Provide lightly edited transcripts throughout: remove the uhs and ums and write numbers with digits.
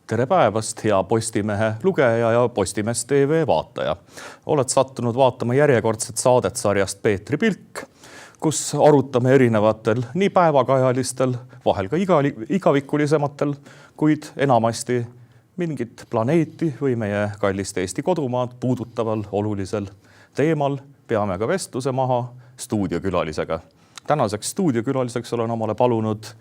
Tere päevast, hea Postimehe lugeja ja Postimees TV vaataja. Oled sattunud vaatama järjekordset saadet sarjast Peetri Pilk, kus arutame erinevatel nii päevakajalistel, vahel ka igavikulisematel, kuid enamasti mingit planeeti või meie kallist Eesti kodumaad puudutaval olulisel teemal peame ka vestluse maha stuudiokülalisega. Tänaseks stuudiokülaliseks olen omale palunud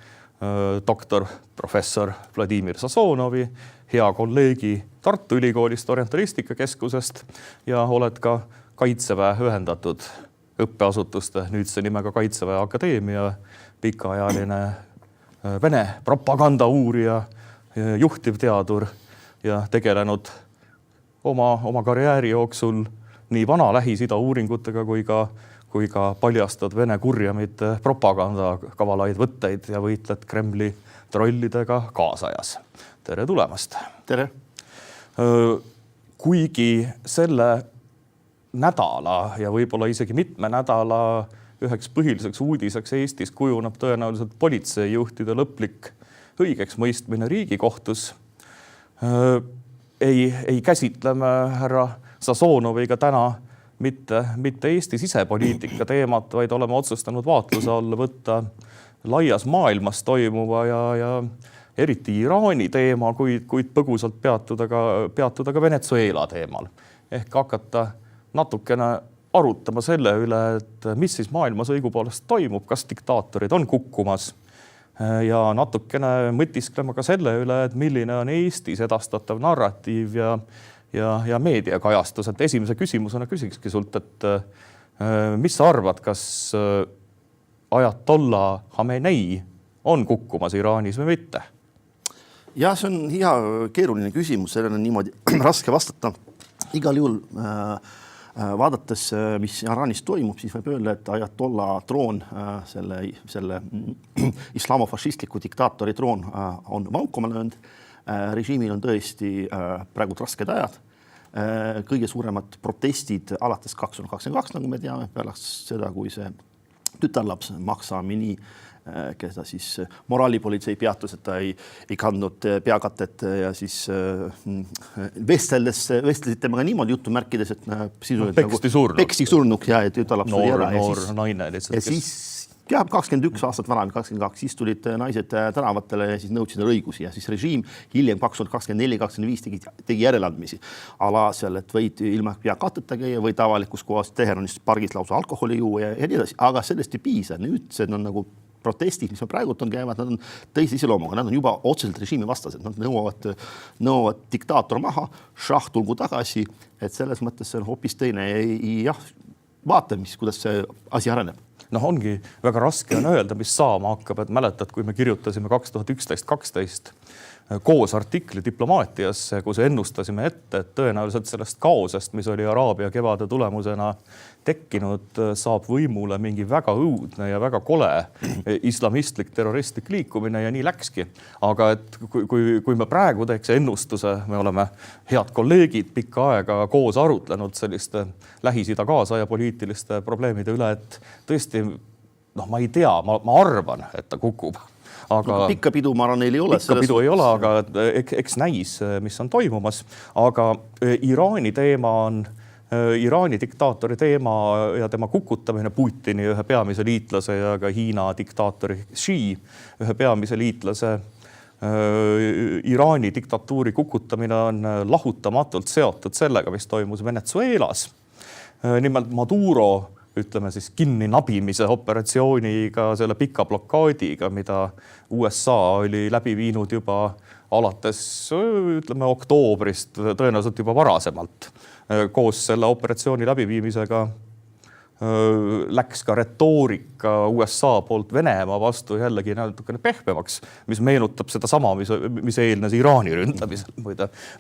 doktor professor Vladimir Sasonovi, hea kolleegi Tartu Ülikoolist Orientalistika Keskusest ja oled ka Kaitseväe ühendatud õppeasutuste, nüüdse nimega Kaitseväe Akadeemia, pikaajaline Vene propaganda uurija, juhtivteadur ja tegelenud oma karjääri jooksul nii vana Lähis-Ida uuringutega kui ka paljastad Vene kurjamite propaganda kavalaid võtteid ja võitled Kremli trollidega kaasajas. Tere tulemast! Tere! Kuigi selle nädala ja võib-olla isegi mitme nädala üheks põhiliseks uudiseks Eestis kujuneb tõenäoliselt politseijuhtide lõplik õigeks mõistmine Riigikohtus, ei käsitleme härra Sasonoviga täna mitte Eesti sisepoliitika teemat, vaid oleme otsustanud vaatluse alla võtta laias maailmas toimuva ja eriti Iraani teema, kuid põgusalt peatuda ka Venezuela teemal. Ehk hakata natukene arutama selle üle, et mis siis maailmas õigupoolest toimub, kas diktaatorid on kukkumas ja natukene mõtisklema ka selle üle, et milline on Eestis edastatav narratiiv ja meediakajastus. Et esimese küsimusena küsikski sult, et mis sa arvad, kas Ajatollah Khamenei on kukkumas Iraanis või mitte? Ja, see on hea keeruline küsimus, sellele on niimoodi raske vastata. Igal juhul vaadates, mis Iraanis toimub, siis võib öelda, et Ajatollah troon, selle islamofašistliku diktaatori troon on vankuma löönud. Režiimil on tõesti praegu rasked ajad. Kõige suuremad protestid alates 2022, nagu me teame, pärast seda, kui see tütarlaps Mahsa Amini, keda siis moraalipolitsei peatus, et ta ei kandnud peakatet ja siis vestlesid temaga niimoodi juttu märkides, et peksti surnuks ja tütarlaps suri ära. Noor naine lihtsalt. Ja siis 21 aastat vana, 22, siis tulid naised tänavatele ja siis nõudsid õigusi ja siis režiim hiljem 2024-2025 tegi järeleandmisi ala seal, et võid ilma peakateta käia, võid avalikus kohas Teheranis pargis lausa alkoholi juua ja nii edasi, aga sellest ei piisa. Nüüd see on nagu protestid, mis praegu käivad, nad on teise iseloomuga, nad on juba otseselt režiimi vastased, nad nõuavad diktaator maha, šah tulgu tagasi, et selles mõttes see on hoopis teine ja vaatame, kuidas see asi areneb. Ongi väga raske on öelda, mis saama hakkab, et mäletad, kui me kirjutasime 2011-12 koos artikli Diplomaatiasse, kus ennustasime ette, et tõenäoliselt sellest kaosest, mis oli Araabia kevade tulemusena tekkinud, saab võimule mingi väga õudne ja väga kole islamistlik terroristlik liikumine ja nii läkski. Aga et kui me praegu teeks ennustuse, me oleme head kolleegid pikka aega koos arutlenud selliste Lähis-Ida kaasaja poliitiliste probleemide üle, et tõesti, ma ei tea, ma arvan, et ta kukub. Aga pikka pidu, ma arvan, neil ei ole. Pikka pidu ei ole, aga eks näis, mis on toimumas. Aga Iraani teema on Iraani diktaatori teema ja tema kukutamine, Putini ühe peamise liitlase ja ka Hiina diktaatori Xi ühe peamise liitlase Iraani diktatuuri kukutamine on lahutamatult seotud sellega, mis toimus Venezuelas. Nimelt Maduro, ütleme siis kinni nabimise operatsiooniga, selle pika blokaadiga, mida USA oli läbi viinud juba alates, ütleme, oktoobrist, tõenäoliselt juba varasemalt. Koos selle operatsiooni läbiviimisega läks ka retoorika USA poolt Venemaa vastu jällegi natukene pehmemaks, mis meenutab seda sama, mis eelnes Iraani ründamisel,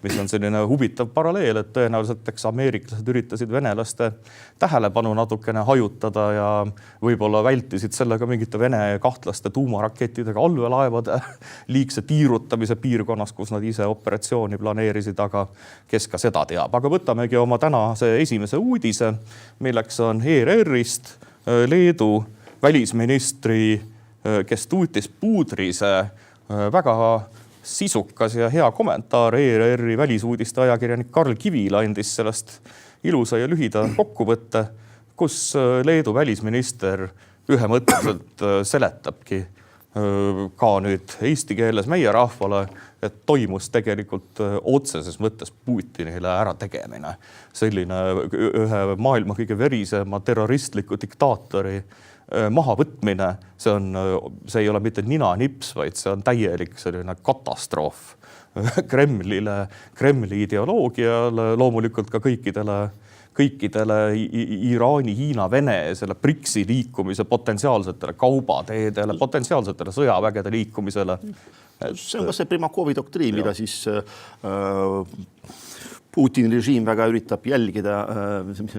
mis on selline huvitav paralleel, et tõenäoliselt ameeriklased üritasid venelaste tähelepanu natukene hajutada ja võib-olla vältisid sellega mingite Vene kahtlaste tuumarakettidega allveelaevade liigse tiirutamise piirkonnas, kus nad ise operatsiooni planeerisid, aga kes ka seda teab. Aga võtamegi oma tänase esimese uudise, milleks on ERR-ist Leedu välisministri Kestutis Budrise väga sisukas ja hea kommentaar. ERR-i välisuudiste ajakirjanik Karl Kivila andis sellest ilusa ja lühida kokkuvõtte, kus Leedu välisminister ühemõtteliselt seletabki ka nüüd eesti keeles meie rahvale, et toimus tegelikult otseses mõttes Putinile ärategemine. Selline ühe maailma kõige verisema terroristliku diktaatori mahavõtmine, see ei ole mitte nina-nips, vaid see on täielik selline katastroof Kremli ideoloogiale, loomulikult ka kõikidele Iraani, Hiina, Vene, selle BRICS-i liikumise potentsiaalsetele kaubateedele, potentsiaalsetele sõjavägede liikumisele. See on ka see Primakovi doktriin, mida siis Putini režiim väga üritab jälgida,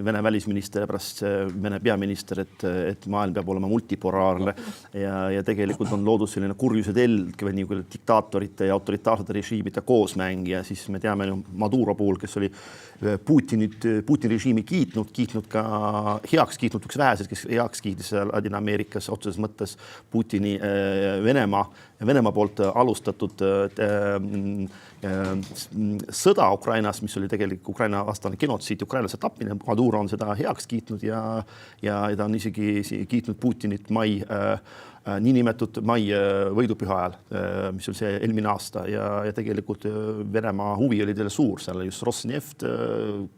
Vene välisminister ja pärast Vene peaminister, et maailm peab olema multipolaarne ja tegelikult on loodud selline kurjuse telg või diktaatorite ja autoritaarsete režiimide koosmäng ja siis me teame Maduro puhul, kes oli Putini režiimi kiitnud ka heaks kiitnud üks vähesed, kes heaks kiitis Ladina-Ameerikas otseses mõttes Putini Venemaa poolt alustatud sõda Ukrainas, mis oli tegelikult Ukraina vastane genotsiid, ukrainlase tapmine. Maduro on seda heaks kiitnud ja ta on isegi kiitnud Putinit niinimetatud mai võidupüha ajal, mis oli see eelmine aasta ja tegelikult Venemaa huvi oli teile suur, seal just Rosneft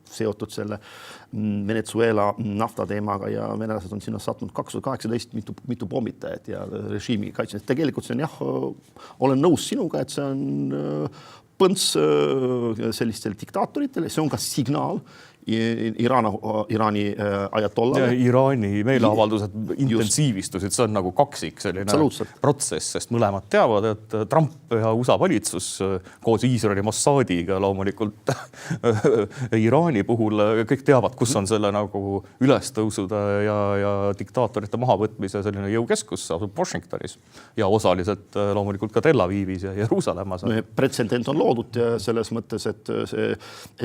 seotud selle Venezuela naftateemaga ja venelased on sinna sattunud 2018 mitu pommitajat ja režiimi kaitsnud. Tegelikult see on olen nõus sinuga, et see on põnts sellistele diktaatoritel, see on ka signaal Iraani ajatollale. Ja Iraani meeleavaldused intensiivistusid, see on nagu kaksik selline protsess, sest mõlemad teavad, et Trump ja USA valitsus koos Iisraeli Mossadiga loomulikult Iraani puhul kõik teavad, kus on selle nagu ülestõusude ja diktaatorite mahavõtmise selline jõukeskus Washingtonis ja osaliselt loomulikult ka Tel Avivis ja Jeruusalemmas. Pretsedent on loodud selles mõttes, et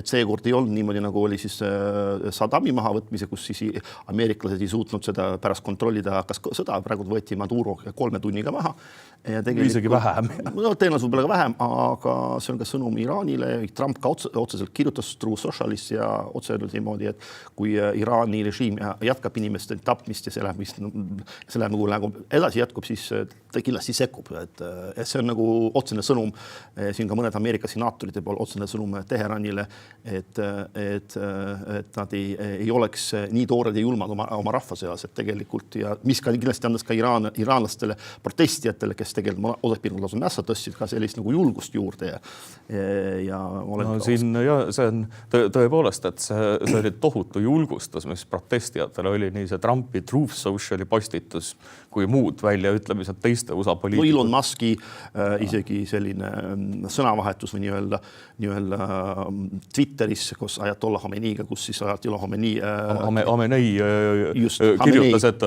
seekord ei olnud niimoodi, nagu oli siis Saddami mahavõtmise, kus siis ameeriklased ei suutnud seda pärast kontrollida, kas sõda praegu võeti Maduro 3 tunniga maha. Isegi vähem. No, tõenäoliselt võib-olla vähem, aga see on ka sõnum Iraanile. Trump ka otseselt kirjutas True Socialist ja otseselt niimoodi, et kui Iraani režiim jätkab inimeste tapmist ja see läheb nagu edasi jätkub, siis ta kindlasti sekkub. Et see on nagu otsene sõnum, siin ka mõned Ameerika senaatorite pool otsene sõnum Teheranile, et nad ei oleks nii toored ja julmad oma rahva seas, et tegelikult ja mis ka kindlasti andas ka iraanlastele protestijatele, kes tegelikult osapiirkond lausa mässa tõstsid ka sellist nagu julgust juurde ja siin see on tõepoolest, et see oli tohutu julgustus, mis protestijatele oli nii see Trumpi Truth Sociali postitus kui muud väljaütlemised teiste USA poliitikud. Elon Muski isegi selline sõnavahetus või nii-öelda Twitteris, kus Ayatollah Khameneiga, kus siis Ayatollah Khamenei kirjutas, et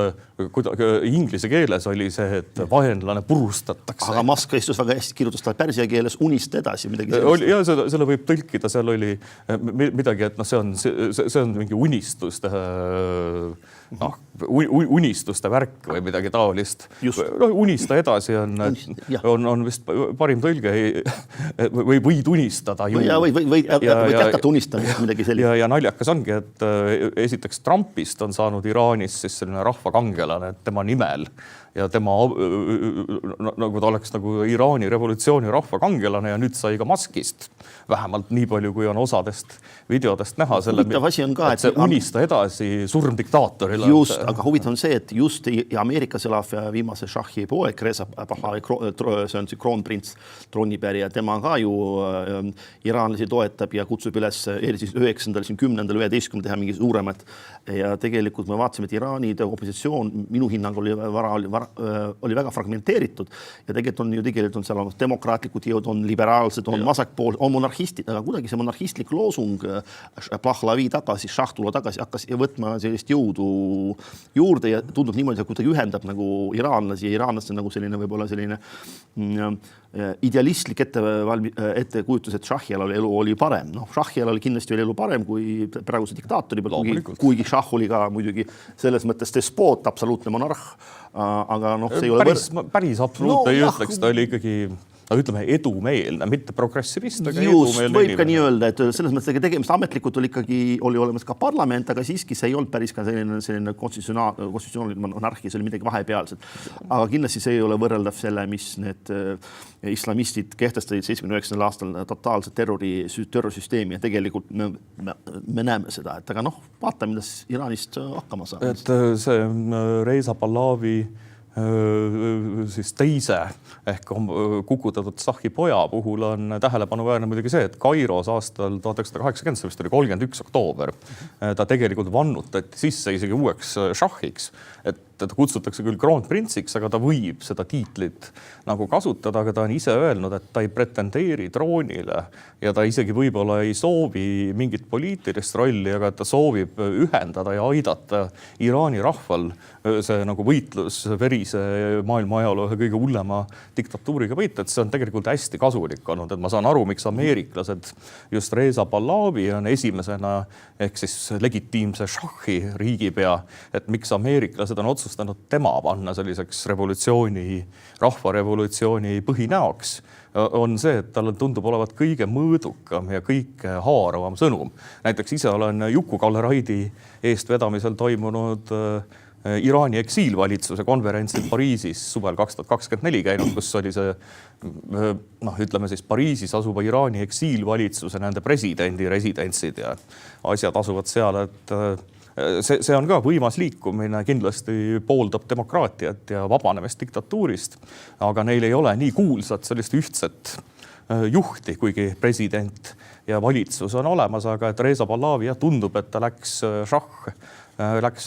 inglise keeles oli see, et vaenlane purustatakse. Aga Musk istus väga hästi kirjutas ta pärsia keeles unista edasi midagi. Ja selle võib tõlkida, seal oli midagi, et see on mingi unistuste värk või midagi taolist. Unista edasi on vist parim tõlge või võid unistada. Või jätkata unistamist midagi sellist. Ja naljakas ongi, et esiteks Trumpist on saanud Iraanis siis selline rahvakangelane tema nimel ja tema nagu ta oleks nagu Iraani revolutsiooni rahvakangelane ja nüüd sai ka Muskist. Vähemalt nii palju, kui on osadest videodest näha. Et see unista edasi surm diktaatorile. Just, aga huvitav on see, et just Ameerikas elav viimase šahhi poeg, Reza Pahlavi, see on see kroonprints, troonipärija, tema ka ju iraanlasi toetab ja kutsub üles 9., 10., 11. teha mingi suuremat. Ja tegelikult me vaatasime, et Iraani opositsioon minu hinnang oli väga fragmenteeritud ja tegelikult on seal demokraatlikud jõud, on liberaalsed, on vasakpool, on monarhistid, aga kuidagi see monarhistlik loosung Pahlavi tagasi, šahtulo tagasi hakkas võtma sellist jõudu juurde ja tundub niimoodi, et kuidagi ühendab nagu iraanlasi ja iraanlaste nagu selline võib-olla selline idealistlik ettekujutus, et šahhialal elu oli parem. Šahhialal kindlasti oli elu parem kui praeguse diktaatori, kuigi šah oli ka muidugi selles mõttes despoot, absoluutne monarh, aga see ei ole päris absoluutne ei ütleks, ta oli ikkagi ütleme edumeelne, mitte progressivist, aga just, edumeelne võib ka nii inimene. öelda, et selles mõttes tegemist ametlikult oli olemas ka parlament, aga siiski see ei olnud päris ka selline konstitutsionaalne monarhia, see oli midagi vahepealset. Aga kindlasti see ei ole võrreldav selle, mis need islamistid kehtestasid 79. aastal totaalse terrorisüsteemi ja tegelikult me näeme seda, et aga vaatame, kuidas Iraanist hakkama saab. Et see Reza Pahlavi siis teise ehk kukutatud Sahi poja puhul on tähelepanuväärne muidugi see, et Kairos aastal 1980, see vist oli 31. oktoober, ta tegelikult vannutati sisse isegi uueks šahiks, et ta kutsutakse küll kroonprintsiks, aga ta võib seda tiitlit nagu kasutada, aga ta on ise öelnud, et ta ei pretendeeri troonile ja ta isegi võib-olla ei soovi mingit poliitilist rolli, aga ta soovib ühendada ja aidata Iraani rahval see nagu võitlus verise maailma ajaloo kõige hullema diktatuuriga võita, et see on tegelikult hästi kasulik olnud, et ma saan aru, miks ameeriklased just Reza Pahlavi on esimesena ehk siis legitiimse šahi riigipea, et miks ameeriklased on otsustanud tema panna selliseks rahvarevolutsiooni põhinäoks, on see, et tal tundub olevat kõige mõõdukam ja kõige haaravam sõnum. Näiteks ise olen Juku-Kalle Raidi eestvedamisel toimunud Iraani eksiilvalitsuse konverentsil Pariisis suvel 2024 käinud, kus oli see, ütleme siis Pariisis asuva Iraani eksiilvalitsuse nende presidendi residentsid ja asjad asuvad seal, et see on ka võimas liikumine, kindlasti pooldab demokraatiat ja vabanemist diktatuurist, aga neil ei ole nii kuulsat sellist ühtset juhti, kuigi president ja valitsus on olemas, aga et Reza Pahlavi tundub, et ta läks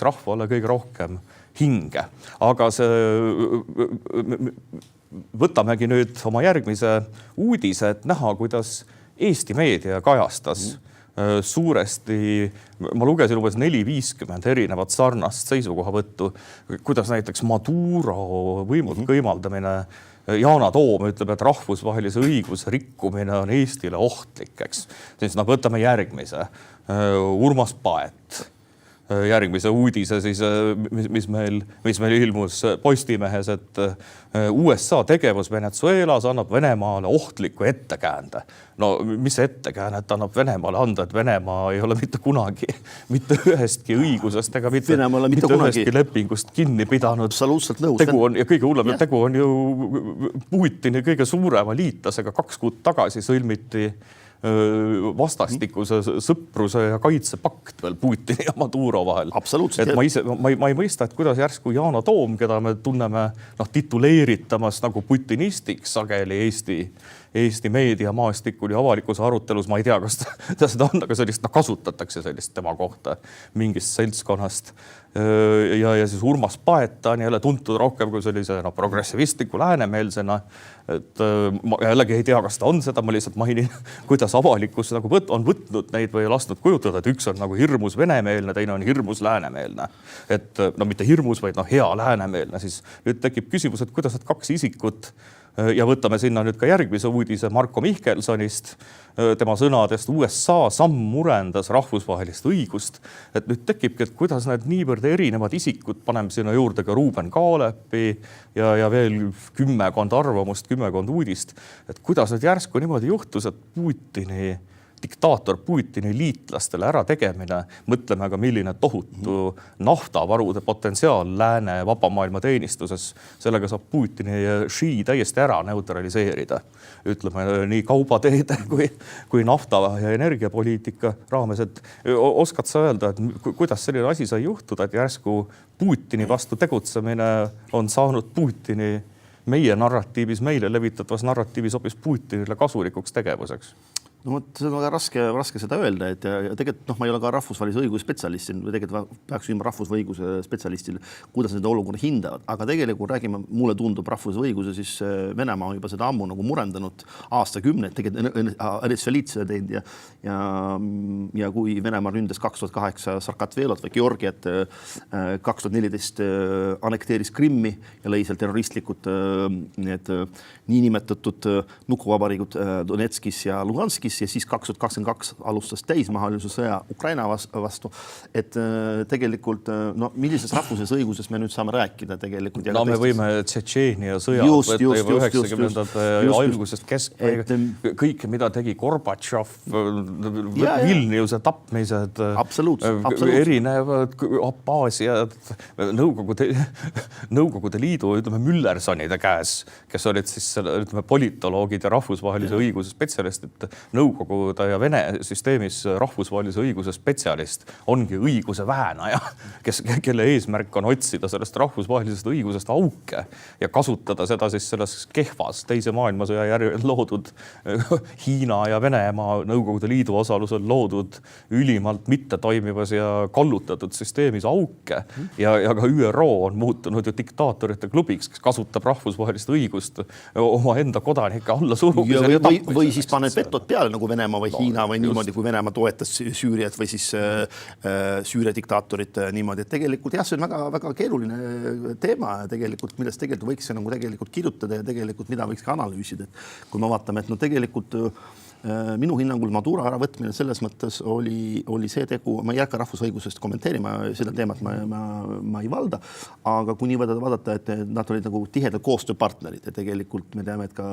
rahvale kõige rohkem hinge. Aga võtamegi nüüd oma järgmise uudise, et näha, kuidas Eesti meedia kajastas suuresti, ma lugesin umbes 450 erinevat sarnast seisukohavõttu, kuidas näiteks Maduro võimult kõimaldamine. Yana Toom ütleb, et rahvusvahelise õiguse rikkumine on Eestile ohtlik, eks. Siis võtame järgmise. Urmas Paet. Järgmise uudise, siis, mis meil ilmus Postimehes, et USA tegevus Venezuelas annab Venemaale ohtliku ettekäände. No mis ettekäännet annab Venemaale anda, et Venemaa ei ole mitte kunagi mitte ühestki õigusest ega mitte ühestki lepingust kinni pidanud. Absoluutselt nõus. Ja kõige hullem, tegu on ju Putini kõige suurema liitlasega. 2 kuud tagasi sõlmiti vastastikuse sõpruse ja kaitsepakt veel Putini ja Maduro vahel. Absoluutselt. Et ma ei mõista, et kuidas järsku Yana Toom, keda me tunneme tituleeritamas nagu putinistiks sageli Eesti meediamaastikul ja avalikkuse arutelus, ma ei tea, kas ta seda on, aga sellist kasutatakse sellist tema kohta mingist seltskonnast. Ja siis Urmas Paet on jälle tuntud rohkem kui sellise progressivistliku läänemeelsena, et ma jällegi ei tea, kas ta on seda, ma lihtsalt mainin, kuidas avalikkus on võtnud neid või lasknud kujutada, et üks on nagu hirmus venemeelne, teine on hirmus läänemeelne. Et mitte hirmus, vaid hea läänemeelne. Siis nüüd tekib küsimus, et kuidas need 2 isikut ja võtame sinna nüüd ka järgmise uudise Marko Mihkelsonist, tema sõnadest USA samm murendas rahvusvahelist õigust, et nüüd tekibki, et kuidas need niivõrd erinevad isikud, paneme sinna juurde ka Ruuben Kaalepi ja veel 10 arvamust, 10 uudist, et kuidas nüüd järsku niimoodi juhtus, et diktaator Putini liitlastele ära tegemine, mõtleme aga milline tohutu naftavarude potentsiaal lääne vabamaailma teenistuses, sellega saab Putini ja Xi täiesti ära neutraliseerida. Ütleme nii kaubateede kui nafta ja energiapoliitika raames, et oskad sa öelda, et kuidas selline asi sai juhtuda, et järsku Putini vastu tegutsemine on saanud Putini meie narratiivis, meile levitatavas narratiivis hoopis Putinile kasulikuks tegevuseks? No see on väga raske seda öelda, et ja tegelikult ma ei ole ka rahvusvahelise õiguse spetsialist, tegelikult peaks olema rahvusõiguse spetsialistil, kuidas need olukorda hindavad, aga tegelikult räägime, mulle tundub rahvusõiguse, siis Venemaa on juba seda ammu nagu murendanud aastakümneid, tegelikult seda teinud ja kui Venemaa ründas 2008 Sarkatvelot või Georgiat, 2014 annekteeris Krimmi ja lõi seal terroristlikud need niinimetatud nukuvabariigud Donetskis ja Luganskis, tekkis ja siis 2022 alustas täismahalisuse sõja Ukraina vastu, et tegelikult no millisest rahvuses õiguses me nüüd saame rääkida tegelikult. No me võime Tšetšeenia sõja võtta juba 90ndate algusest keskpäeva, kõike, mida tegi Gorbatšov, Vilniuse tapmised, erinevad Abhaasiad, Nõukogude Liidu, ütleme, Müllersonide käes, kes olid siis ütleme, politoloogid ja rahvusvahelise õiguse spetsialistid. Nõukogude ja Vene süsteemis rahvusvahelise õiguse spetsialist ongi õiguse väänaja, kelle eesmärk on otsida sellest rahvusvahelisest õigusest auke ja kasutada seda siis selles kehvas teise maailmasõja järjel loodud Hiina ja Venemaa Nõukogude Liidu osalusel loodud ülimalt mitte toimivas ja kallutatud süsteemis auke ja ka ÜRO on muutunud ju diktaatorite klubiks, kes kasutab rahvusvahelist õigust oma enda kodanike alla surumisel. Või siis paned vetod peale nagu Venemaa või Hiina või niimoodi, kui Venemaa toetas Süüriat või siis Süüria diktaatorit niimoodi. Et tegelikult jah, see on väga keeruline teema ja tegelikult, millest tegelikult võiks nagu tegelikult kirjutada ja tegelikult mida võiks ka analüüsida. Kui me vaatame, et no tegelikult minu hinnangul Maduro äravõtmine selles mõttes oli see tegu, ma ei hakka rahvusõigusest kommenteerima, seda teemat ma ei valda, aga kui nii vaadata, et nad olid nagu tihedad koostööpartnerid ja tegelikult me teame, et ka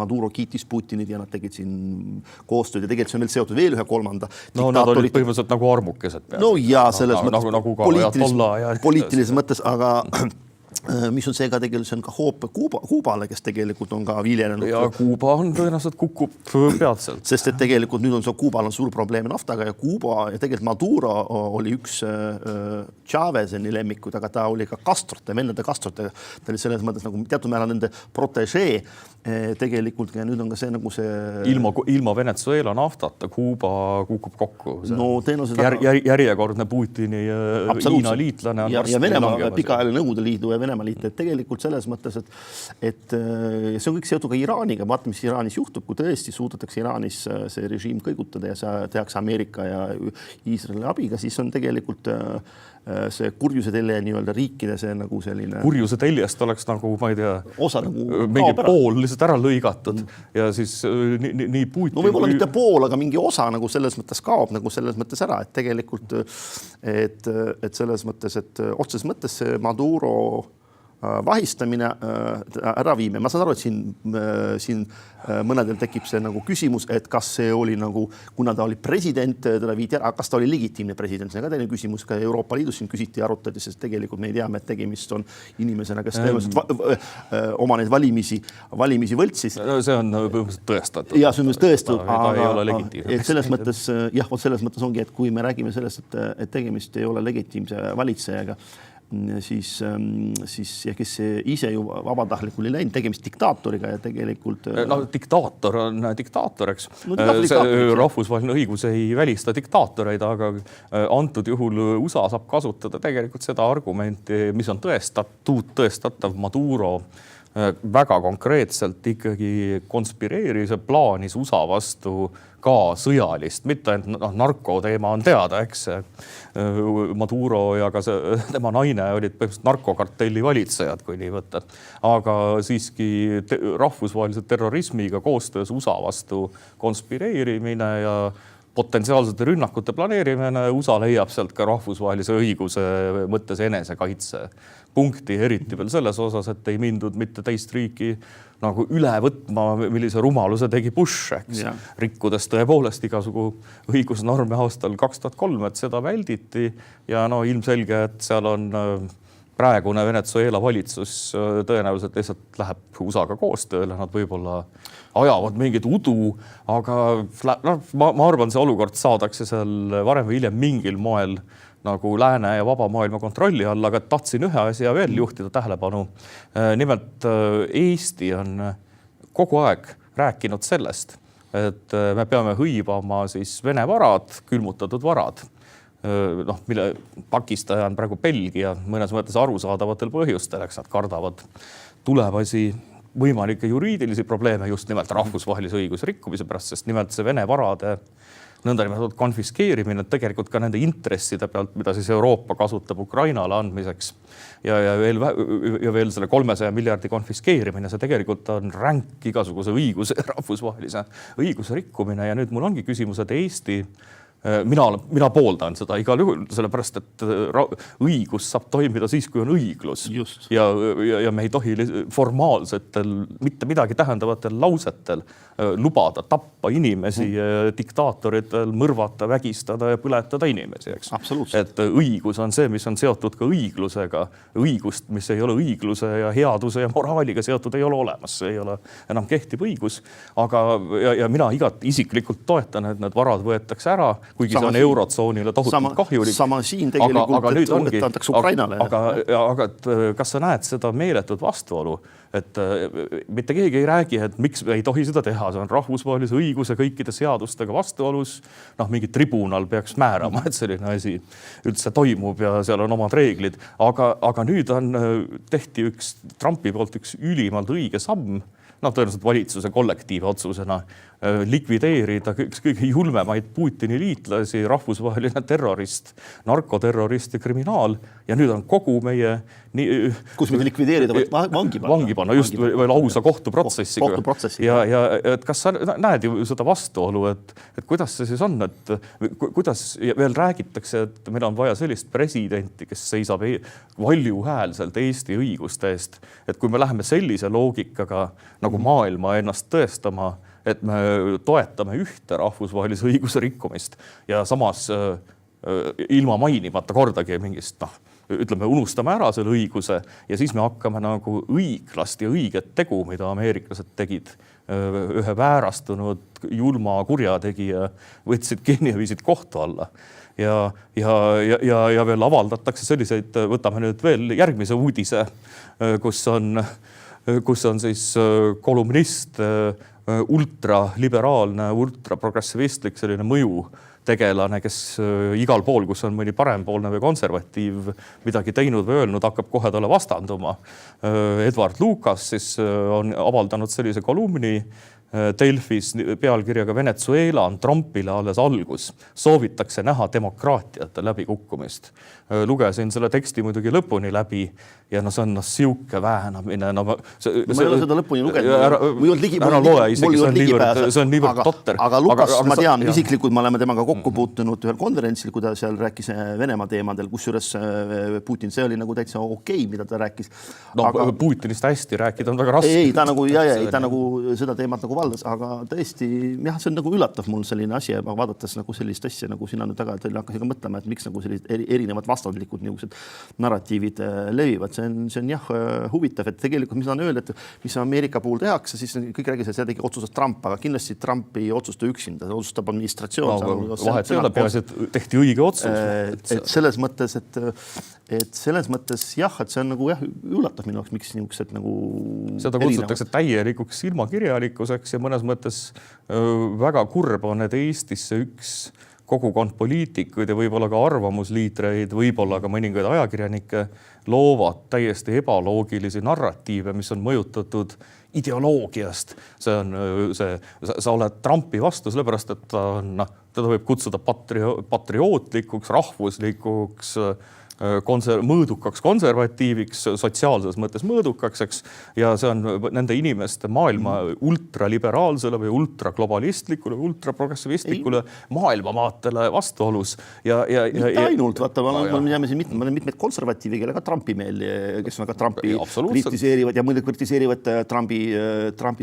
Maduro kiitis Putinit ja nad tegid siin koostööd ja tegelikult see on veel seotud veel ühe kolmanda. No nad olid põhimõtteliselt nagu armukesed. No ja selles mõttes poliitilises mõttes, aga mis on see ka tegelikult, see on ka hoop Kuubale, kes tegelikult on ka viljelenud. Ja Kuuba on tõenäoliselt kukub peatselt. Sest et tegelikult nüüd on see Kuubal on suur probleem naftaga ja Kuuba ja tegelikult Maduro oli üks Chavezeni lemmikud, aga ta oli ka Castrote, vendade Castrote. Ta oli selles mõttes nagu teatud määral nende protégee tegelikult ja nüüd on ka see nagu see... Ilma Venezuela naftata Kuuba kukub kokku. No järjekordne Putini ja Hiina liitlane on ja Venemaa pikaajaline Nõukogude Liidu ja Venemaa liit, et tegelikult selles mõttes, et see on kõik seotud ka Iraaniga. Vaata, mis Iraanis juhtub, kui tõesti suudetakse Iraanis see režiim kõigutada ja see tehakse Ameerika ja Iisraeli abiga, siis on tegelikult see kurjuse telje nii-öelda riikide see nagu selline... Kurjuse teljest oleks nagu, ma ei tea, osa nagu mingi pool lihtsalt ära lõigatud ja siis nii Putin... No võib-olla mitte pool, aga mingi osa nagu selles mõttes kaob nagu selles mõttes ära, et tegelikult et selles mõttes, et otseses mõttes see Maduro vahistamine ära viime. Ma saan aru, et siin mõnedel tekib see nagu küsimus, et kas see oli nagu, kuna ta oli president, teda viidi ära, kas ta oli legitiimne president. See on ka teine küsimus, ka Euroopa Liidus siin küsiti ja arutati, sest tegelikult me ei teame, et tegemist on inimesena, kes oma neid valimisi võltsis. See on põhimõtteliselt tõestatud. Ja see on tõestatud, aga ei ole legitiimne. Et selles mõttes, jah, selles mõttes ongi, et kui me räägime sellest, et tegemist ei ole legitiimse valitsejaga, siis ja kes ise ju vabatahtlikul ei läinud, tegemist diktaatoriga ja tegelikult... No diktaator on diktaator, eks. Rahvusvaheline õigus ei välista diktaatoreid, aga antud juhul USA saab kasutada tegelikult seda argumenti, mis on tõestatav Maduro väga konkreetselt ikkagi konspireeris ja plaanis USA vastu ka sõjalist, mitte narkoteema on teada, eks Maduro ja ka tema naine olid põhimõtteliselt narkokartelli valitsejad, kui nii võtta. Aga siiski rahvusvahelise terrorismiga koostöös USA vastu konspireerimine ja potentsiaalsete rünnakute planeerimine, USA leiab sealt ka rahvusvahelise õiguse mõttes enesekaitse punkti, eriti veel selles osas, et ei mindud mitte teist riiki nagu üle võtma, millise rumaluse tegi Bush, eks. Rikkudes tõepoolest igasugu õigusnorme aastal 2003, et seda välditi ja no ilmselge, et seal on praegune Venezuela valitsus tõenäoliselt lihtsalt läheb USA-ga koostööle, nad võib-olla ajavad mingit udu, aga ma arvan, see olukord saadakse seal varem või hiljem mingil moel nagu lääne ja vaba maailma kontrolli alla, aga tahtsin ühe asja veel juhtida tähelepanu. Nimelt Eesti on kogu aeg rääkinud sellest, et me peame hõivama siis Vene varad, külmutatud varad, mille pakistaja on praegu Belgia mõnes mõttes arusaadavatel põhjustel, eks nad kardavad tulevasi võimalikke juriidilisi probleeme just nimelt rahvusvahelise õiguse rikkumise pärast, sest nimelt see Vene varade nõndanimetatud konfiskeerimine tegelikult ka nende intresside pealt, mida siis Euroopa kasutab Ukrainale andmiseks ja veel selle 300 miljardi konfiskeerimine, see tegelikult on ränk igasuguse õiguse, rahvusvahelise õiguse rikkumine ja nüüd mul ongi küsimus, et Eesti mina pooldan seda igal juhul, sellepärast, et õigus saab toimida siis, kui on õiglus. Ja me ei tohi formaalsetel, mitte midagi tähendavatel lausetel lubada tappa inimesi, diktaatoritel mõrvata, vägistada ja põletada inimesi, eks. Et õigus on see, mis on seotud ka õiglusega. Õigust, mis ei ole õigluse ja headuse ja moraaliga seotud, ei ole olemas. See ei ole enam kehtiv õigus. Aga ja mina isiklikult toetan, et need varad võetakse ära, kuigi see on eurotsoonile tohutult kahjulik. Sama siin tegelikult, et antakse Ukrainale. Aga kas sa näed seda meeletut vastuolu? Et mitte keegi ei räägi, et miks ei tohi seda teha. See on rahvusvahelise õiguse kõikide seadustega vastuolus. Mingi tribunal peaks määrama, et selline asi üldse toimub ja seal on omad reeglid. Aga nüüd tehti Trumpi poolt üks ülimalt õige samm, tõenäoliselt valitsuse kollektiivi otsusena likvideerida üks kõige julmemaid Putini liitlasi, rahvusvaheline terrorist, narkoterrorist ja kriminaal. Ja nüüd on kogu meie... Kus mitte likvideerida, vaid vangi panna. Just, või lausa kohtuprotsessiga. Ja et kas sa näed ju seda vastuolu, et kuidas see siis on, et kuidas veel räägitakse, et meil on vaja sellist presidenti, kes seisab valjuhäälselt Eesti õiguste eest. Et kui me läheme sellise loogikaga nagu maailma ennast tõestama, et me toetame ühte rahvusvahelise õiguse rikkumist ja samas ilma mainimata kordagi mingist, ütleme, unustame ära selle õiguse ja siis me hakkame nagu õiglast ja õiget tegu, mida ameeriklased tegid. Ühe väärastunud julma kurjategija võtsid kinni ja viisid kohtu alla. Ja veel avaldatakse selliseid, võtame nüüd veel järgmise uudise, kus on siis kolumnist, ultraliberaalne, ultraprogressivistlik selline mõjutegelane, kes igal pool, kus on mõni parempoolne või konservatiiv midagi teinud või öelnud, hakkab kohe talle vastanduma. Edward Lucas siis on avaldanud sellise kolumni Delfis pealkirjaga Venezuela on Trumpile alles algus. Soovitakse näha demokraatiate läbikukkumist. Lugesin selle teksti muidugi lõpuni läbi ja see on siuke väänamine. Ma ei ole seda lõpuni lugenud. Ära loe isegi, see on niivõrd totter. Aga Lukas, ma tean, isiklikult me oleme temaga kokku puutunud ühel konverentsil, kui ta seal rääkis Venemaa teemadel, kusjuures Putin, see oli nagu täitsa okei, mida ta rääkis. Putinist hästi rääkida on väga raske. Ei, ta nagu seda teemat nagu valdas, aga tõesti, see on nagu üllatav mul selline asi, aga vaadates nagu sellist asja, nagu sina nüüd taga hakkasin ka mõtlema, et miks nagu sellised erinevad vastandlikud niisugused narratiivid levivad. See on jah huvitav, et tegelikult mis on öelda, et mis Ameerika puhul tehakse, siis kõik räägis, et seda tegi otsustas Trump, aga kindlasti Trump ei otsusta üksinda, see otsustab administratsioon. Vahet ei ole, peaasi, et tehti õige otsus. Et selles mõttes jah, et see on nagu üllatav minu jaoks, miks niisugused nagu seda kutsutakse täielikuks silmakirjalikkuseks ja mõnes mõttes väga kurb on, et Eestisse üks kogukond poliitikuid ja võib-olla ka arvamusliitreid, võib-olla ka mõningaid ajakirjanikke loovad täiesti ebaloogilisi narratiive, mis on mõjutatud ideoloogiast. Sa oled Trumpi vastu, sellepärast, et teda võib kutsuda patriootlikuks, rahvuslikuks, mõõdukaks konservatiiviks, sotsiaalses mõttes mõõdukaks, eks. Ja see on nende inimeste maailma ultraliberaalsele või ultraglobalistlikule, ultraprogressivistlikule maailmavaatele vastuolus. Mitte ainult, vaata, ma olen mitmed konservatiivi, kelle ka Trumpi meel, kes on ka Trumpi kritiseerivad ja mõned kritiseerivad Trumpi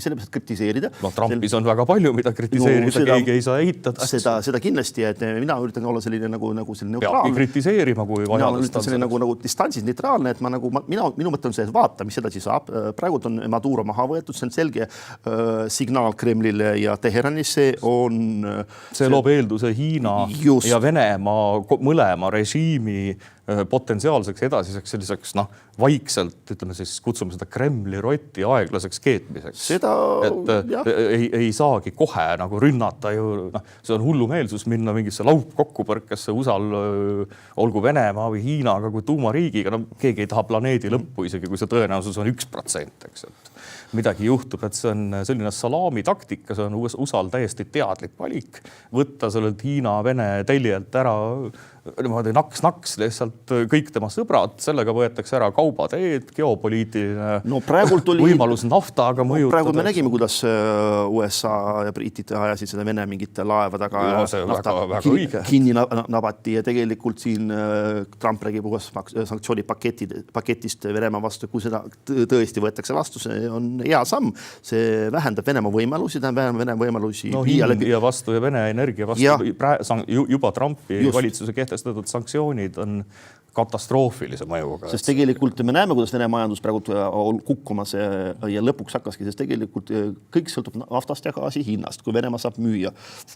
sellepärast kritiseerida. Trumpis on väga palju, mida kritiseerida, keegi ei saa eitada. Seda kindlasti, et mina üritan olla selline nagu selline neutraalne. Peabki kritiseerima, kui vajadust. See nagu distantsis neutraalne, et minu mõte on see, et vaata, mis edasi saab. Praegult on Maduro maha võetud, see on selge signaal Kremlile ja Teheranis. See loob eelduse Hiina ja Venemaa mõlema režiimi potentsiaalseks edasiseks selliseks vaikselt, ütleme siis, kutsume seda Kremli roti aeglaseks keetmiseks. Ei saagi kohe nagu rünnata ju, see on hullumeelsus minna mingisse laupkokkupõrkesse USA-l, olgu Venemaa või Hiinaga kui tuumariigiga, keegi ei taha planeedi lõppu, isegi kui see tõenäosus on 1%, eks, et midagi juhtub, et see on selline salaami taktika, see on USA-l täiesti teadlik valik, võtta sellelt Hiina-Vene teljelt ära niimoodi naks lihtsalt kõik tema sõbrad, sellega võetakse ära kaubateed, geopoliitiline võimalus naftaga mõjutada. Praegu me nägime, kuidas USA ja britid ajasid seda Vene mingite laevadega kinni nabati ja tegelikult siin Trump räägib sanktsioonipaketist Venemaa vastu, kui seda tõesti võetakse vastu, see on hea samm, see vähendab Venemaa võimalusi, ja vastu ja Vene energia vastu juba Trumpi valitsuse kehtestatud sanktsioonid on katastroofilise mõjuga. Sest tegelikult me näeme, kuidas Vene majandus praegu kukkumas ja lõpuks hakkaski, sest tegelikult kõik sõltub naftast ja gaasi hinnast, kui Venemaa saab müüa.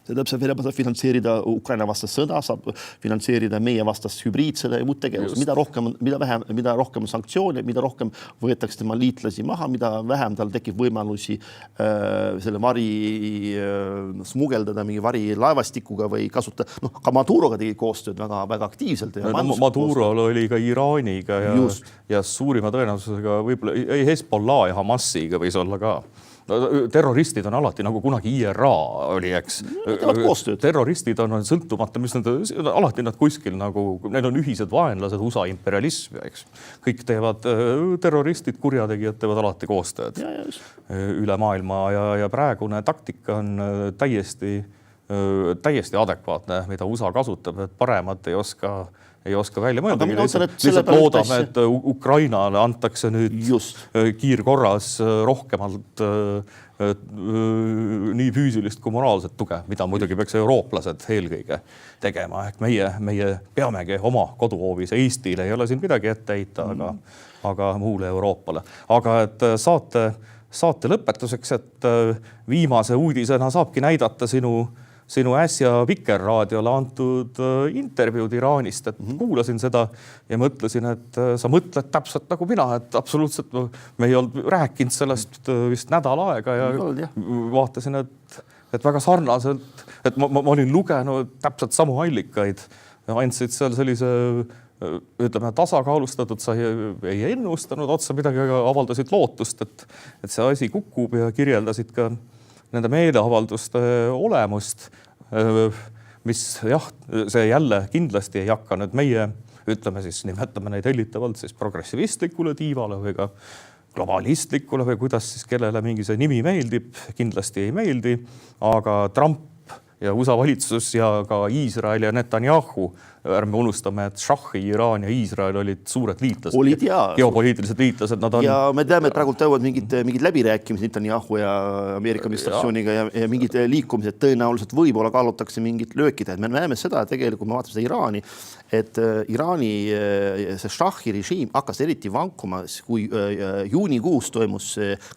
Venemaa saab finantseerida Ukraina vastast sõda, saab finantseerida meie vastast hübriidsõda ja muud tegevus. Mida rohkem sanktsioone, mida rohkem võetakse tema liitlasi maha, mida vähem tal tekib võimalusi selle vari smugeldada mingi vari laevastikuga või kasutada. Ka Maduroga tegi koostööd väga aktiivselt. Maduro oli ka Iraaniga ja suurima tõenäosusega võib-olla Hezbollah ja Hamasiga võis olla ka. Terroristid on alati nagu kunagi IRA oli, eks. Terroristid on sõltumata, mis alati nad kuskil nagu, need on ühised vaenlased, USA imperialism, eks. Kõik teevad, terroristid, kurjategijad teevad alati koostööd üle maailma ja praegune taktika on täiesti adekvaatne, mida USA kasutab, et paremat ei oska välja mõelda. Lihtsalt loodame, et Ukrainale antakse nüüd kiirkorras rohkemalt nii füüsilist kui moraalset tuge, mida muidugi peaks eurooplased eelkõige tegema. Ehk meie peamegi oma koduhoovis. Eestile ei ole siin midagi ette heita, aga muule Euroopale. Aga et saate lõpetuseks, et viimase uudisena saabki näidata sinu äsja Vikerraadiole antud intervjuud Iraanist, et kuulasin seda ja mõtlesin, et sa mõtled täpselt nagu mina, et absoluutselt me ei olnud rääkinud sellest vist nädal aega ja vaatasin, et väga sarnaselt, et ma olin lugenud täpselt samu allikaid ja andsid seal sellise, ütleme, tasakaalustatud, sa ei ennustanud otsa midagi, aga avaldasid lootust, et see asi kukub ja kirjeldasid ka nende meeleavalduste olemust, mis see jälle kindlasti ei hakka nüüd meie, ütleme siis, nimetame neid hellitavalt siis progressivistlikule tiivale või ka globalistlikule või kuidas siis kellele mingi see nimi meeldib, kindlasti ei meeldi, aga Trump ja USA valitsus ja ka Iisrael ja Netanyahu, ärme unustame, et Shahi, Iraan ja Iisrael olid suured liitlased. Geopoliitilised liitlased. Ja me teame, et praegu tõuvad mingid läbirääkimised Netanyahu ja Ameerika administratsiooniga ja mingid liikumised tõenäoliselt võib-olla kaalutakse mingid löökid. Me näeme seda, et tegelikult me vaatame seda Iraani, et Iraani see Shahi režiim hakkas eriti vankuma, kui juunikuus toimus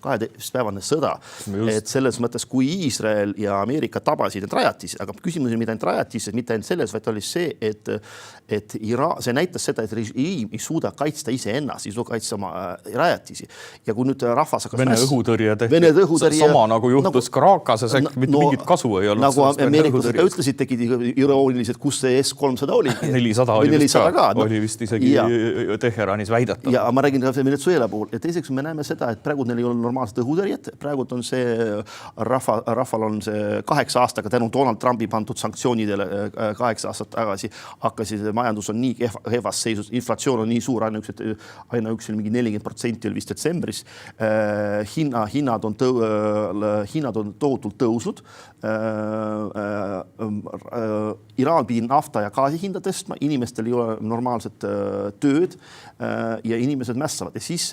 12-päevane sõda. Et selles mõttes, kui Iisrael ja Ameerika tabasid need rajatis, aga küsimus on mitte ainult rajatis, mitte ainult selles, vaid oli see, et see näitas seda, et režiim ei suuda kaitsta iseennast, ei suuda kaitsta oma rajatisi. Ja kui nüüd rahvas hakkas Vene õhutõrje tehti sama nagu juhtus Karacases, mitte mingit kasu ei olnud. Nagu ameeriklased ütlesid, tegid irooniliselt, kus see S-300 oli. 400 oli vist isegi Teheranis väidetud. Ja ma räägin ka Venezuela puhul. Ja teiseks me näeme seda, et praegu neil ei ole normaalset õhutõrjet. Praegu on see rahval on see 8 aastaga tänu Donald Trumpi pandud sanktsioonidele 8 aastat tagasi hakkasid, majandus on nii kehvas seisus, inflatsioon on nii suur, aina üks mingi 40% oli vist detsembris. Hinnad on tohutult tõusnud. Iraan pidi nafta ja gaasi hinda tõstma, inimestel ei ole normaalset tööd ja inimesed mässavad. Ja siis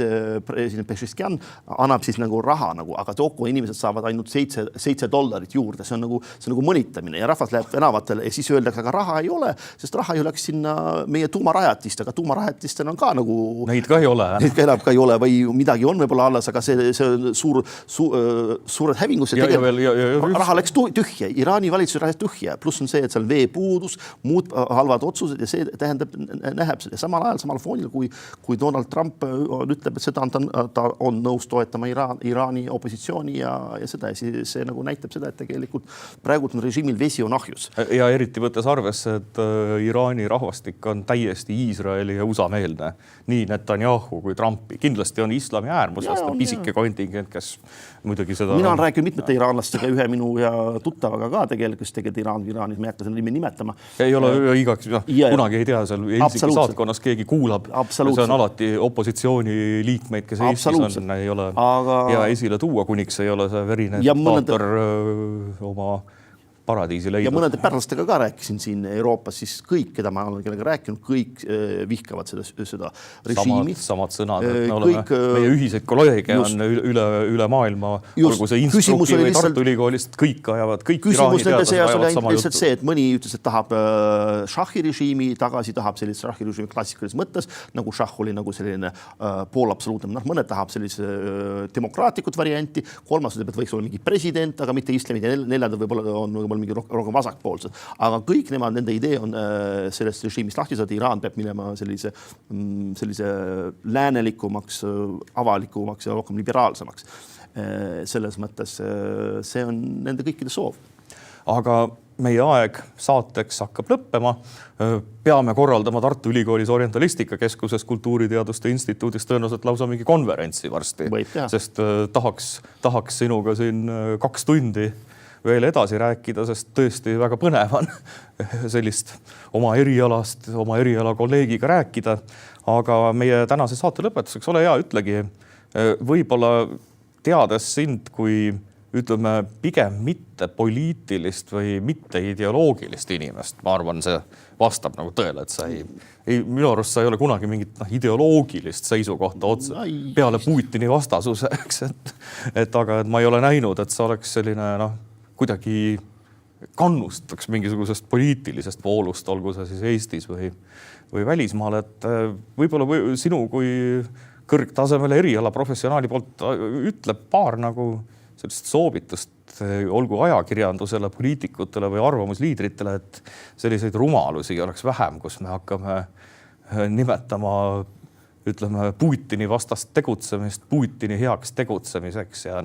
president Pezeshkian annab siis nagu raha, aga toko inimesed saavad ainult $7 juurde. See on nagu mõnitamine ja rahvas läheb tänavatele ja siis öeldakse, aga raha ei ole, sest raha ju läks sinna meie tuumarajatist, aga tuumarajatistena on ka nagu... Neid ka ei ole. Neid ka ei ole või midagi on võib-olla alles, aga see suured hävingus. Raha läks tühja, Iraani valitsus läks tühja, pluss on see, et seal veepuudus, muud halvad otsused ja see tähendab, näheb seda. Samal ajal, samal foonil, kui Donald Trump ütleb, et seda ta on nõus toetama Iraani opositsiooni ja seda. See nagu näitab seda, et tegelikult praegu on režiimil vesi on ahjus. Ja eriti võttes arvesse, et Iraani rahvastik on täiesti Iisraeli ja USA meelne. Nii Netanyahu kui Trumpi. Kindlasti on islami äärmusest pisike kontingent, kes muidugi seda... Mina olen rääkinud mitmete iraanlastega, ühe minu ja tuttavaga ka tegelikult, kes tegelikult Iraanis, ma ei hakka selle nime nimetama. Ei ole igaks, kunagi ei tea, seal Helsingi saatkonnas keegi kuulab. See on alati opositsiooni liikmeid, kes Eestis on, ei ole hea esile tuua, kuniks ei ole see verine diktator oma paradiisi leidnud. Ja mõnede pärlastega ka rääkisin siin Euroopas, siis kõik, keda ma olen kellega rääkinud, kõik vihkavad seda režiimi. Samad sõnad, et me oleme, meie ühiseid kolleege on üle maailma, olgu see Innsbrucki või Tartu Ülikoolist, kõik ajavad, kõik Iraani teadlased ajavad sama juttu. See, et mõni ütles, et tahab šahi režiimi tagasi, tahab sellist šahi režiimi klassikalises mõttes, nagu šah oli nagu selline poolabsoluutne. Mõned tahab sellise demokraatlikud varianti, kolmas ütleb, et võiks olla mingi president, aga mitte islamid ja neljandad võib-olla on mingi rohkem vasakpoolsed. Aga kõik nemad, nende idee on sellest režiimist lahti saada. Iraan peab minema sellise läänelikumaks, avalikumaks ja rohkem liberaalsemaks. Selles mõttes see on nende kõikide soov. Aga meie aeg saateks hakkab lõppema. Peame korraldama Tartu Ülikoolis Orientalistika keskuses Kultuuriteaduste instituudis tõenäoliselt lausa mingi konverentsi varsti. Sest tahaks sinuga siin 2 tundi veel edasi rääkida, sest tõesti väga põnev on sellist oma eriala kolleegiga rääkida. Aga meie tänase saate lõpetuseks, ole hea, ütlegi, võib-olla teades sind kui ütleme pigem mitte poliitilist või mitte ideoloogilist inimest, ma arvan, see vastab nagu tõele, et sa minu arust sa ei ole kunagi mingit ideoloogilist seisukohta otse peale Putini vastasuse, eks, aga ma ei ole näinud, et sa oleks selline kuidagi kannustaks mingisugusest poliitilisest voolust, olgu see siis Eestis või välismaal, et võib-olla sinu kui kõrgtasemele eriala professionaali poolt ütleb paar nagu sellist soovitust, olgu ajakirjandusele, poliitikutele või arvamusliidritele, et selliseid rumalusi oleks vähem, kus me hakkame nimetama, ütleme, Putini vastast tegutsemist Putini heaks tegutsemiseks ja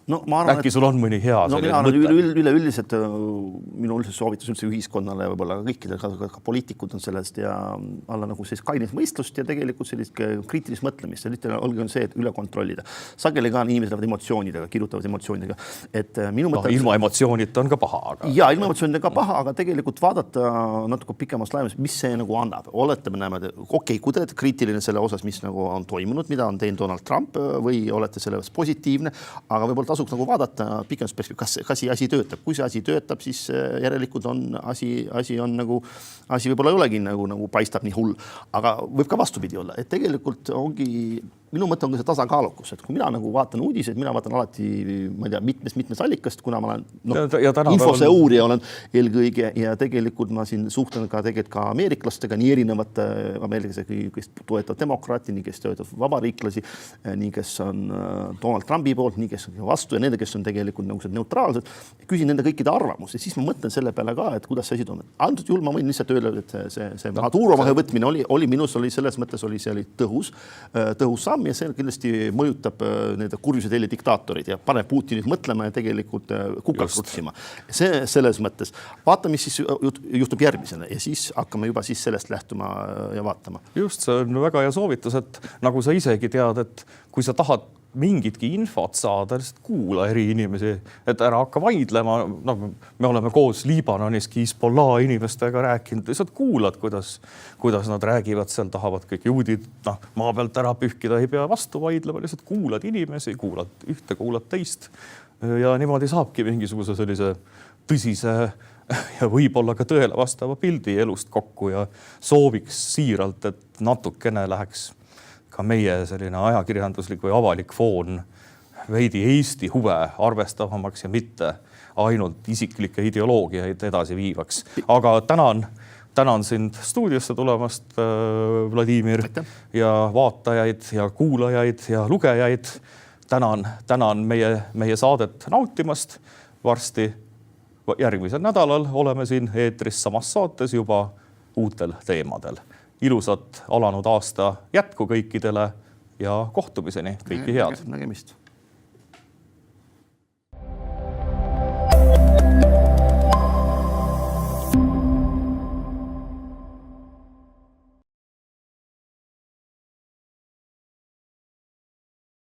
äkki sul on mõni hea üleüldiselt minu soovitus üldse ühiskonnale võib-olla kõikidele ka poliitikud on sellest ja alla nagu sellist kainis mõistlust ja tegelikult sellist kriitilist mõtlemist. Olgi on see, et üle kontrollida. Sageli ka inimesed lähevad emotsioonidega, kirjutavad emotsioonidega. Ilma emotsioonita on ka paha. Ja ilma emotsioonita ka paha, aga tegelikult vaadata natuke pikemast laemas, mis see nagu annab. Olete me näeme, okei, kui te olete kriitiline selle osas, mis nagu on toimunud, mida on teinud Donald Trump või olete selles positiivne, aga võib-olla tasuks nagu vaadata pikemas perspektiivis, kas see asi töötab. Kui see asi töötab, siis järelikult on asi võib-olla ei olegi nagu paistab nii hull, aga võib ka vastupidi olla, et tegelikult ongi minu mõte on ka see tasakaalukus, et kui mina nagu vaatan uudiseid, mina vaatan alati, ma ei tea, mitmes allikast, kuna ma olen infose uurija olen eelkõige ja tegelikult ma siin suhtlen ka tegelikult ka ameeriklastega, nii erinevate ameeriklastega, kes toetavad demokraati, nii kes toetavad vabariiklasi, nii kes on Donald Trumpi poolt, nii kes on vastu ja nende, kes on tegelikult nagu neutraalsed. Küsin nende kõikide arvamus ja siis ma mõtlen selle peale ka, et kuidas see asi toimub. Antud juhul ma võin lihtsalt öelda, et see Maduro võtmine oli minus selles mõttes oli see tõhus samm ja see kindlasti mõjutab need kurjuse teile diktaatorid ja paneb Putinit mõtlema ja tegelikult kukaks rutsima. See selles mõttes. Vaatame, mis siis juhtub järgmisena ja siis hakkame juba siis sellest lähtuma ja vaatama. Just, see on väga hea soovitus, et nagu sa isegi tead, et kui sa tahad mingitki infot saada, lihtsalt kuula eri inimesi, et ära hakka vaidlema. Me oleme koos Liibanoniski Hezbollah inimestega rääkinud, lihtsalt kuulad, kuidas nad räägivad, seal tahavad kõik juudid maa pealt ära pühkida, ei pea vastu vaidlema, lihtsalt kuulad inimesi, kuulad ühte, kuulad teist ja niimoodi saabki mingisuguse sellise tõsise ja võib-olla ka tõele vastava pildi elust kokku ja sooviks siiralt, et natukene läheks ka meie selline ajakirjanduslik või avalik foon veidi Eesti huve arvestavamaks ja mitte ainult isiklikke ideoloogiaid edasi viivaks. Aga tänan tänan sind stuudiosse tulemast, Vladimir, Aitäh. ja vaatajaid ja kuulajaid ja lugejaid. Tänan meie saadet nautimast. Varsti järgmisel nädalal oleme siin eetris samas saates juba uutel teemadel. Ilusat alanud aasta jätku kõikidele ja kohtumiseni. Kõike head. Nägemist.